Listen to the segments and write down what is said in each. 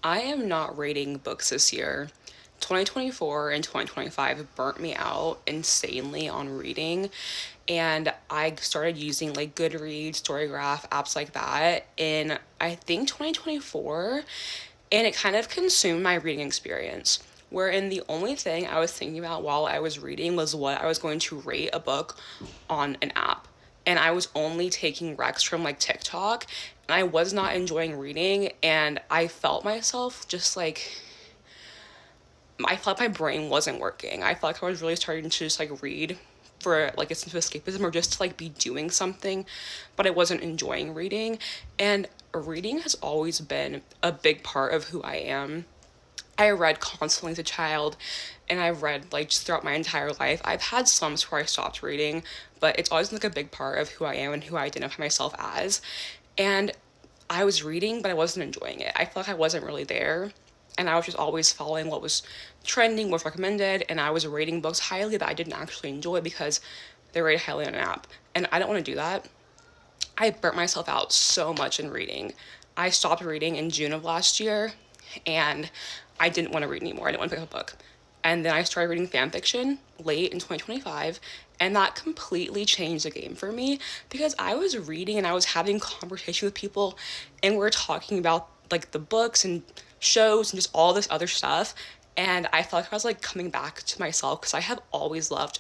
I am not reading books this year. 2024 and 2025 burnt me out insanely on reading, and I started using like Goodreads, Storygraph, apps like that in I think 2024, and it kind of consumed my reading experience. Wherein the only thing I was thinking about while I was reading was what I was going to rate a book on an app, and I was only taking recs from like TikTok, and I was not enjoying reading, and I felt myself just like I felt like my brain wasn't working. I felt like I was really starting to just like read for like a sense of escapism or just to like be doing something, but I wasn't enjoying reading. And reading has always been a big part of who I am. I read constantly as a child, and I've read like just throughout my entire life. I've had slumps where I stopped reading, but it's always been, like a big part of who I am and who I identify myself as. And I was reading, but I wasn't enjoying it. I felt like I wasn't really there. And I was just always following what was trending, what was recommended, and I was rating books highly that I didn't actually enjoy because they're rated highly on an app. And I don't want to do that. I burnt myself out so much in reading. I stopped reading in June of last year, and I didn't want to read anymore. I didn't want to pick up a book. And then I started reading fan fiction late in 2025, and that completely changed the game for me because I was reading and I was having conversation with people, and we are talking about like the books and shows and just all this other stuff. And I felt like I was like coming back to myself because I have always loved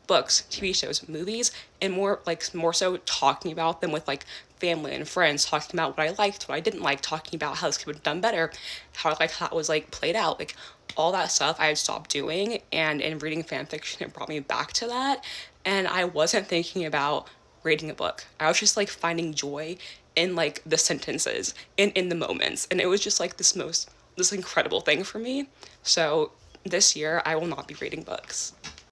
books, TV shows, movies, and more so talking about them with like family and friends, talking about what I liked, what I didn't like, talking about how this could have done better, how I like how it was like played out, like all that stuff I had stopped doing. And in reading fan fiction, it brought me back to that. And I wasn't thinking about reading a book. I was just like finding joy in like the sentences and in the moments. And it was just like this incredible thing for me. So this year I will not be reading books.